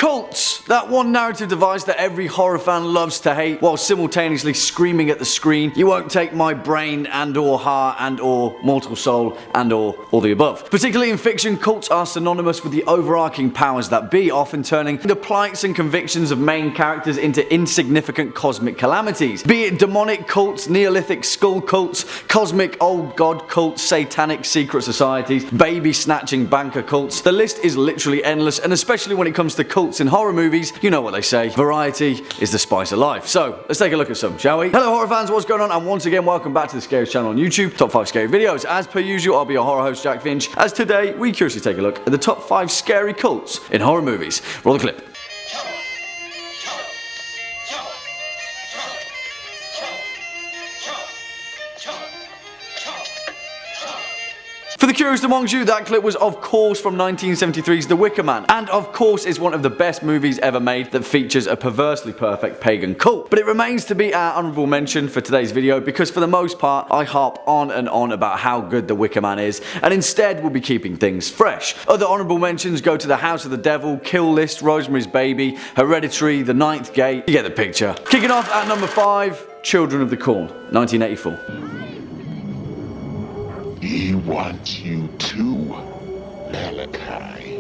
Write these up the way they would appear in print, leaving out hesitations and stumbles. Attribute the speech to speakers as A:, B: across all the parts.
A: Cults, that one narrative device that every horror fan loves to hate while simultaneously screaming at the screen, "You won't take my brain and or heart and or mortal soul and or all the above." Particularly in fiction, cults are synonymous with the overarching powers that be, often turning the plights and convictions of main characters into insignificant cosmic calamities. Be it demonic cults, neolithic skull cults, cosmic old god cults, satanic secret societies, baby-snatching banker cults, the list is literally endless, and especially when it comes to cults in horror movies, you know what they say, variety is the spice of life. So, let's take a look at some, shall we? Hello horror fans, what's going on? And once again, welcome back to the Scariest channel on YouTube, Top 5 Scary Videos. As per usual, I'll be your horror host, Jack Finch, as today, we curiously take a look at the top 5 scary cults in horror movies. Roll the clip. For the curious amongst you, that clip was of course from 1973's The Wicker Man, and of course is one of the best movies ever made that features a perversely perfect pagan cult. But it remains to be our honourable mention for today's video because for the most part I harp on and on about how good The Wicker Man is, and instead we'll be keeping things fresh. Other honourable mentions go to The House of the Devil, Kill List, Rosemary's Baby, Hereditary, The Ninth Gate, you get the picture. Kicking off at number 5, Children of the Corn, 1984.
B: He wants you too, Malachi.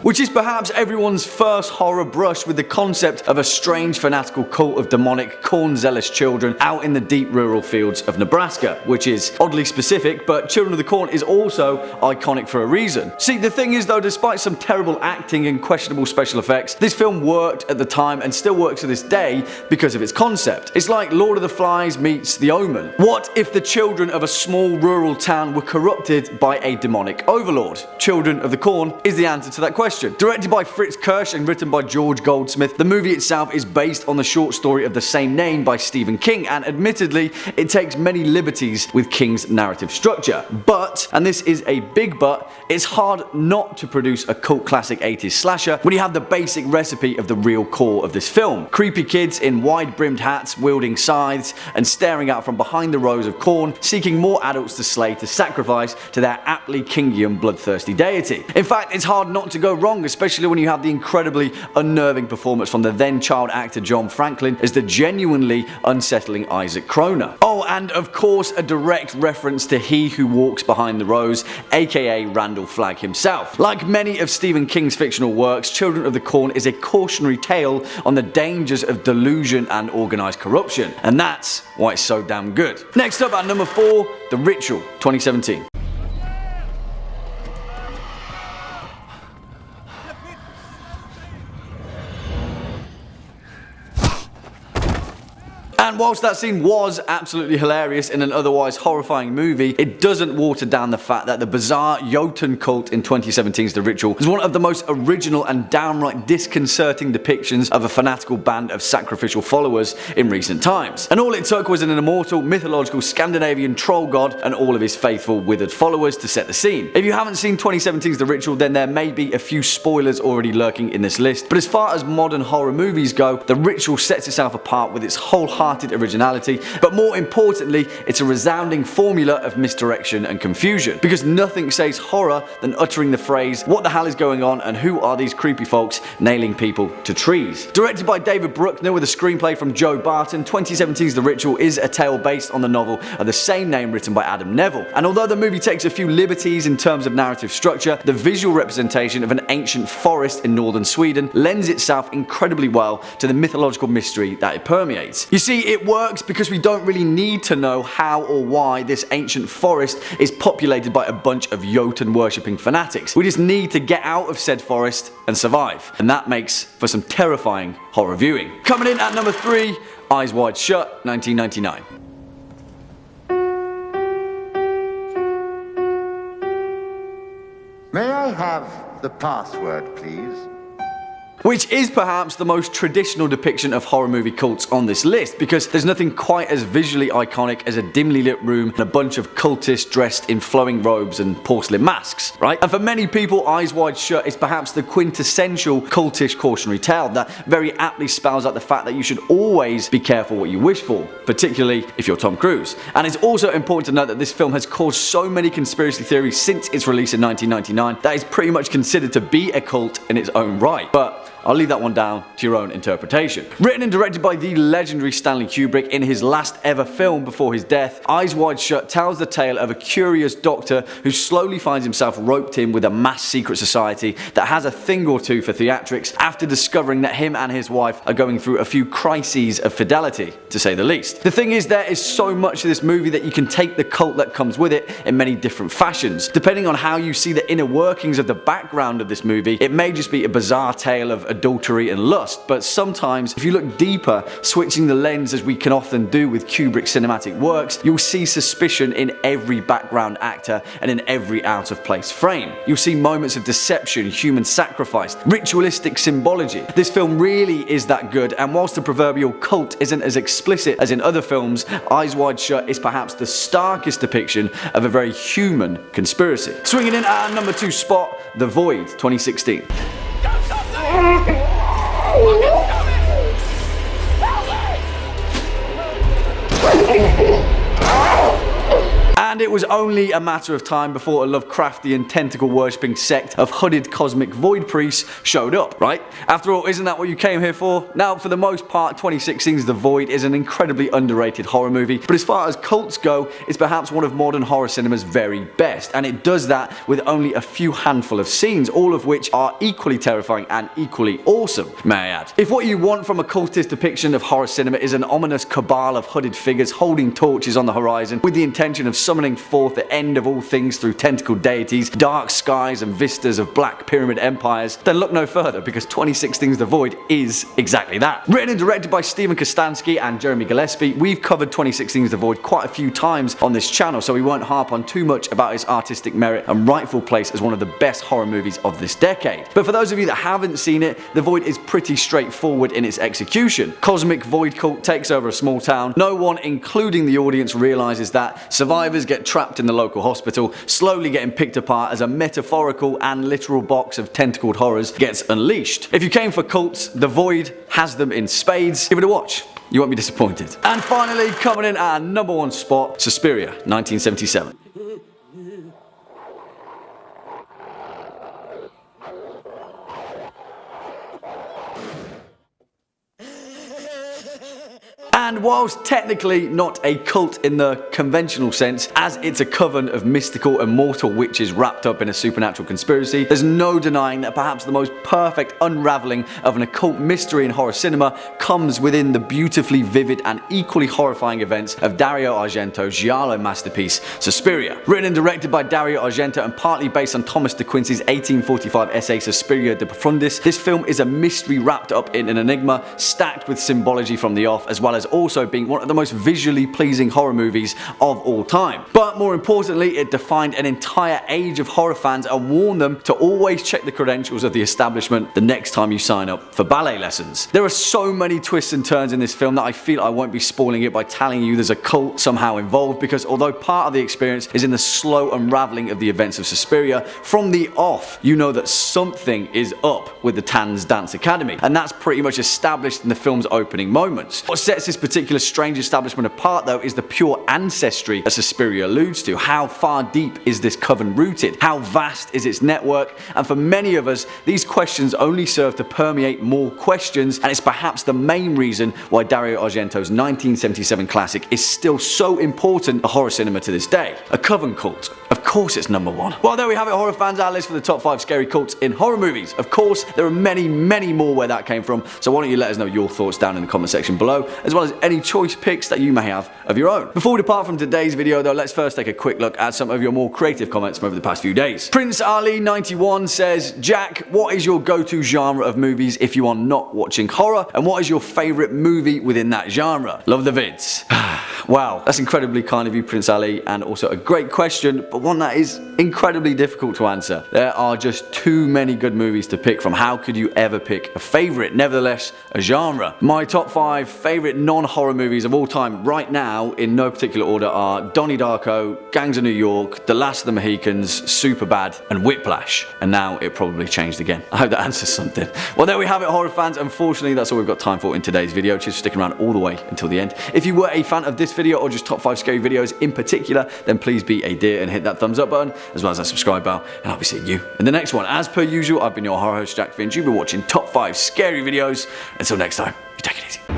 A: Which is perhaps everyone's first horror brush with the concept of a strange fanatical cult of demonic, corn-zealous children out in the deep rural fields of Nebraska, which is oddly specific, but Children of the Corn is also iconic for a reason. See, the thing is though, despite some terrible acting and questionable special effects, this film worked at the time and still works to this day because of its concept. It's like Lord of the Flies meets The Omen. What if the children of a small rural town were corrupted by a demonic overlord? Children of the Corn is the answer to that question. Directed by Fritz Kirsch and written by George Goldsmith, the movie itself is based on the short story of the same name by Stephen King, and admittedly, it takes many liberties with King's narrative structure. But, and this is a big but, it's hard not to produce a cult classic 80s slasher when you have the basic recipe of the real core of this film. Creepy kids in wide-brimmed hats wielding scythes and staring out from behind the rows of corn, seeking more adults to slay to sacrifice to their aptly Kingian bloodthirsty deity. In fact, it's hard not to go wrong, especially when you have the incredibly unnerving performance from the then child actor John Franklin as the genuinely unsettling Isaac Kroner. Oh, and of course a direct reference to He Who Walks Behind the Rows, aka Randall Flagg himself. Like many of Stephen King's fictional works, Children of the Corn is a cautionary tale on the dangers of delusion and organised corruption, and that's why it's so damn good. Next up at number 4, The Ritual, 2017. And whilst that scene was absolutely hilarious in an otherwise horrifying movie, it doesn't water down the fact that the bizarre Jotun cult in 2017's The Ritual is one of the most original and downright disconcerting depictions of a fanatical band of sacrificial followers in recent times. And all it took was an immortal, mythological Scandinavian troll god and all of his faithful withered followers to set the scene. If you haven't seen 2017's The Ritual, then there may be a few spoilers already lurking in this list, but as far as modern horror movies go, The Ritual sets itself apart with its wholehearted originality, but more importantly, it's a resounding formula of misdirection and confusion, because nothing says horror than uttering the phrase, "What the hell is going on and who are these creepy folks nailing people to trees?" Directed by David Bruckner with a screenplay from Joe Barton, 2017's The Ritual is a tale based on the novel of the same name written by Adam Neville. And although the movie takes a few liberties in terms of narrative structure, the visual representation of an ancient forest in northern Sweden lends itself incredibly well to the mythological mystery that it permeates. You see, it works because we don't really need to know how or why this ancient forest is populated by a bunch of Jotun worshipping fanatics. We just need to get out of said forest and survive. And that makes for some terrifying horror viewing. Coming in at number 3, Eyes Wide Shut, 1999.
C: May I have the password, please?
A: which is perhaps the most traditional depiction of horror movie cults on this list, because there's nothing quite as visually iconic as a dimly lit room and a bunch of cultists dressed in flowing robes and porcelain masks, right? And for many people, Eyes Wide Shut is perhaps the quintessential cultish cautionary tale that very aptly spells out the fact that you should always be careful what you wish for, particularly if you're Tom Cruise. And it's also important to note that this film has caused so many conspiracy theories since its release in 1999 that it's pretty much considered to be a cult in its own right. But I'll leave that one down to your own interpretation. Written and directed by the legendary Stanley Kubrick in his last ever film before his death, Eyes Wide Shut tells the tale of a curious doctor who slowly finds himself roped in with a mass secret society that has a thing or two for theatrics after discovering that him and his wife are going through a few crises of fidelity, to say the least. The thing is, there is so much to this movie that you can take the cult that comes with it in many different fashions. Depending on how you see the inner workings of the background of this movie, it may just be a bizarre tale of adultery and lust, but sometimes if you look deeper, switching the lens as we can often do with Kubrick's cinematic works, you'll see suspicion in every background actor and in every out of place frame. You'll see moments of deception, human sacrifice, ritualistic symbology. This film really is that good, and whilst the proverbial cult isn't as explicit as in other films, Eyes Wide Shut is perhaps the starkest depiction of a very human conspiracy. Swinging in at our number 2 spot, The Void, 2016. And it was only a matter of time before a Lovecraftian tentacle-worshipping sect of hooded cosmic void priests showed up, right? After all, isn't that what you came here for? Now, for the most part, 2016's The Void is an incredibly underrated horror movie, but as far as cults go, it's perhaps one of modern horror cinema's very best, and it does that with only a few handful of scenes, all of which are equally terrifying and equally awesome, may I add. If what you want from a cultist depiction of horror cinema is an ominous cabal of hooded figures holding torches on the horizon with the intention of summoning forth the end of all things through tentacled deities, dark skies and vistas of black pyramid empires, then look no further, because 2016's The Void is exactly that. Written and directed by Steven Kostanski and Jeremy Gillespie, we've covered 2016's The Void quite a few times on this channel, so we won't harp on too much about its artistic merit and rightful place as one of the best horror movies of this decade. But for those of you that haven't seen it, The Void is pretty straightforward in its execution. Cosmic void cult takes over a small town. No one, including the audience, realizes that. Survivors get trapped in the local hospital, slowly getting picked apart as a metaphorical and literal box of tentacled horrors gets unleashed. If you came for cults, The Void has them in spades. Give it a watch. You won't be disappointed. And finally, coming in at our number 1 spot, Suspiria, 1977. And whilst technically not a cult in the conventional sense, as it's a coven of mystical immortal witches wrapped up in a supernatural conspiracy, there's no denying that perhaps the most perfect unravelling of an occult mystery in horror cinema comes within the beautifully vivid and equally horrifying events of Dario Argento's giallo masterpiece, Suspiria. Written and directed by Dario Argento and partly based on Thomas de Quincey's 1845 essay Suspiria de Profundis, this film is a mystery wrapped up in an enigma, stacked with symbology from the off, as well as also being one of the most visually pleasing horror movies of all time. But more importantly, it defined an entire age of horror fans and warned them to always check the credentials of the establishment the next time you sign up for ballet lessons. There are so many twists and turns in this film that I feel I won't be spoiling it by telling you there's a cult somehow involved, because although part of the experience is in the slow unraveling of the events of Suspiria, from the off you know that something is up with the Tanz Dance Academy, and that's pretty much established in the film's opening moments. What sets this particular strange establishment apart, though, is the pure ancestry that Suspiria alludes to. How far deep is this coven rooted? How vast is its network? And for many of us, these questions only serve to permeate more questions, and it's perhaps the main reason why Dario Argento's 1977 classic is still so important to horror cinema to this day. A coven cult. Of course it's number 1. Well, there we have it, horror fans, our list for the top 5 scary cults in horror movies. Of course, there are many, many more where that came from, so why don't you let us know your thoughts down in the comment section below, as well as any choice picks that you may have of your own. Before we depart from today's video though, let's first take a quick look at some of your more creative comments from over the past few days. Prince Ali 91 says, Jack, what is your go-to genre of movies if you are not watching horror, and what is your favourite movie within that genre? Love the vids. Wow, that's incredibly kind of you, Prince Ali, and also a great question, but one that is incredibly difficult to answer. There are just too many good movies to pick from. How could you ever pick a favorite? Nevertheless, a genre. My top 5 favorite non-horror movies of all time right now, in no particular order, are Donnie Darko, Gangs of New York, The Last of the Mohicans, Superbad, and Whiplash. And now it probably changed again. I hope that answers something. Well, there we have it, horror fans. Unfortunately, that's all we've got time for in today's video. Cheers for sticking around all the way until the end. If you were a fan of this video or just top 5 scary videos in particular, then please be a dear and hit that thumbs up button, as well as that subscribe bell, and I'll be seeing you in the next one. As per usual, I've been your horror host, Jack Finch. You've been watching top 5 scary videos. Until next time, you take it easy.